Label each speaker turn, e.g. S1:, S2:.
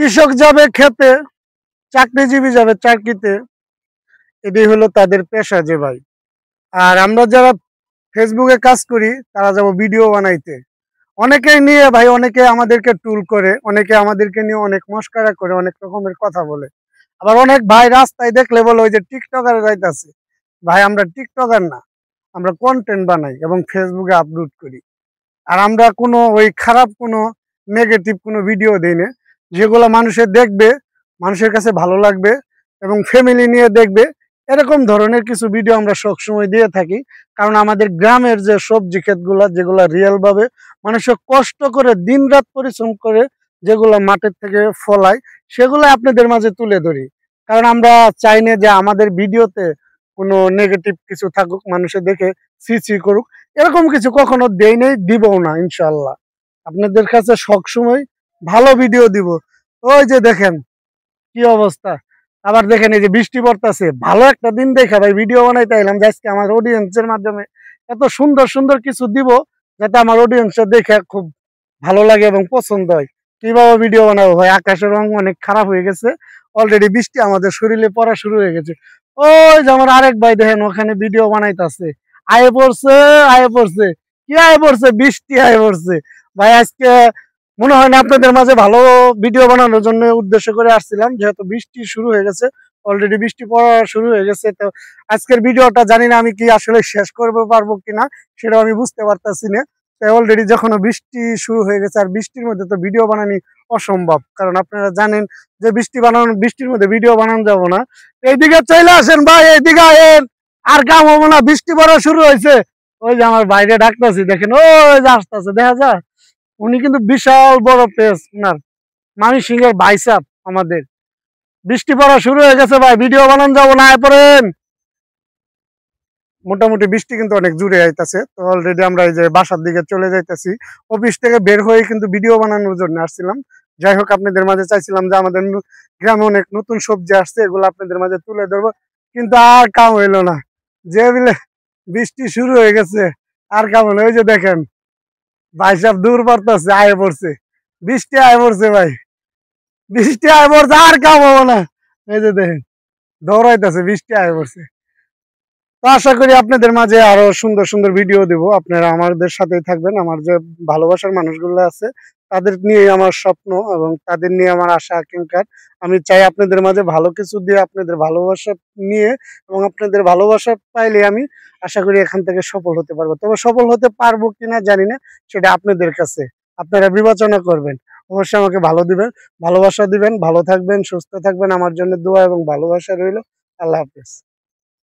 S1: কৃষক যাবে খেতে, চাকরিজীবী যাবে চাকরিতে, এটাই হলো তাদের পেশা যে ভাই। আর আমরা যারা ফেসবুকে কাজ করি তারা যাবো ভিডিও বানাইতে। অনেকেই নিয়ে ভাই, অনেকে আমাদেরকে টুল করে, অনেকে আমাদেরকে নিয়ে অনেক মস্কারা করে, অনেক রকমের কথা বলে। আবার অনেক ভাই রাস্তায় দেখলে বলে ওই যে টিকটকার যাইতাছে। ভাই আমরা টিকটকার না, আমরা কন্টেন্ট বানাই এবং ফেসবুকে আপলোড করি। আর আমরা কোনো ওই খারাপ কোনো নেগেটিভ কোনো ভিডিও দিই না, যেগুলো মানুষের দেখবে, মানুষের কাছে ভালো লাগবে এবং ফ্যামিলি নিয়ে দেখবে, এরকম ধরনের কিছু ভিডিও আমরা সবসময় দিয়ে থাকি। কারণ আমাদের গ্রামের যে সবজি ক্ষেতগুলা, যেগুলা রিয়েল ভাবে মানুষের কষ্ট করে দিন রাত পরিশ্রম করে যেগুলো মাঠের থেকে ফলায়, সেগুলো আপনাদের মাঝে তুলে ধরি। কারণ আমরা চাই না যে আমাদের ভিডিওতে কোনো নেগেটিভ কিছু থাকুক, মানুষে দেখে সি করুক, এরকম কিছু কখনো দেই নেই, দিবও না ইনশাল্লাহ। আপনাদের কাছে সবসময় ভালো ভিডিও দিব। ওই যে দেখেন কি অবস্থা। আবার দেখেন এই যে বৃষ্টি পড়তেছে, ভালো একটা দিন দেখে ভাই ভিডিও বানাইতে এলাম যে আজকে আমার অডিয়েন্সের মাধ্যমে এত সুন্দর সুন্দর কিছু দিব, যাতে আমার অডিয়েন্সটা দেখে খুব ভালো লাগে এবং পছন্দ হয়। কিভাবে ভিডিও বানাবো ভাই, আকাশের রং অনেক খারাপ হয়ে গেছে, অলরেডি বৃষ্টি আমাদের শরীরে পড়া শুরু হয়ে গেছে। ওই যে আমার আরেক ভাই দেখেন ওখানে ভিডিও বানাইতেছে, আয়ে পড়ছে, আয়ে পড়ছে, কি আয়ে পড়ছে, বৃষ্টি আয়ে পড়ছে। ভাই আজকে মনে হয় না আপনাদের মাঝে ভালো ভিডিও বানানোর জন্য উদ্দেশ্য করে আসছিলাম, যেহেতু বৃষ্টি শুরু হয়ে গেছে, অলরেডি বৃষ্টি পড়া শুরু হয়ে গেছে। তো আজকের ভিডিওটা জানি না আমি কি আসলে শেষ করতে পারবো কিনা, সেটাও আমি বুঝতে পারতাছি না। অলরেডি যখন বৃষ্টি শুরু হয়ে গেছে, আর বৃষ্টির মধ্যে তো ভিডিও বানানি অসম্ভব, কারণ আপনারা জানেন যে বৃষ্টির মধ্যে ভিডিও বানানো যাবো না। এইদিকে চলে আসেন ভাই, এইদিকে আয়েন, আর কাম হবো না, বৃষ্টি পড়া শুরু হয়েছে। ওই যে আমার বাইরে ডাকতেছি, দেখেন ওই যে আসতেছে, দেখা যায় উনি কিন্তু বিশাল বড় পেজ, উনার ময়মনসিংহের বাইসাপ আমাদের। বৃষ্টি পড়া শুরু হয়ে গেছে ভাই, ভিডিও বানানো যাবো না, পড়েন। মোটামুটি বৃষ্টি কিন্তু অনেক জুড়ে আইতাছে। তো অলরেডি আমরা এই যে বাসার দিকে চলে যাইতেছি, অফিস থেকে বের হয়ে কিন্তু ভিডিও বানানোর জন্য আসছিলাম। যাই হোক, আপনাদের মাঝে চাইছিলাম যে আমাদের গ্রামে অনেক নতুন সবজি আসছে, এগুলো আপনাদের মাঝে তুলে ধরবো, কিন্তু আর কাম হইলো না। যে বিলে বৃষ্টি শুরু হয়ে গেছে, আর কাম হলো। ওই যে দেখেন ভাই সাহেব দূর পড়তেছে, আয়ে পড়ছে, বৃষ্টি আয়ে পড়ছে ভাই, বৃষ্টি আয়ে পড়ছে, আর কাম হবো না। এই যে দেখেন দৌড়াইতেছে, বৃষ্টি আয়ে পড়ছে। তো আশা করি আপনাদের মাঝে আরো সুন্দর সুন্দর ভিডিও দেব, আপনারা আমাদের সাথেই থাকবেন। আমার যে ভালোবাসার মানুষগুলো আছে তাদের নিয়ে আমার স্বপ্ন এবং তাদের নিয়ে আমার আশা আকাঙ্ক্ষা। আমি চাই আপনাদের মাঝে ভালো কিছু দিয়ে আপনাদের ভালোবাসা নিয়ে, এবং আপনাদের ভালোবাসা পাইলে আমি আশা করি এখান থেকে সফল হতে পারবো। তবে সফল হতে পারবো কিনা জানি না, সেটা আপনাদের কাছে, আপনারা বিবেচনা করবেন। অবশ্যই আমাকে ভালো দিবেন, ভালোবাসা দিবেন, ভালো থাকবেন, সুস্থ থাকবেন, আমার জন্য দোয়া এবং ভালোবাসা রইল। আল্লাহ হাফেজ।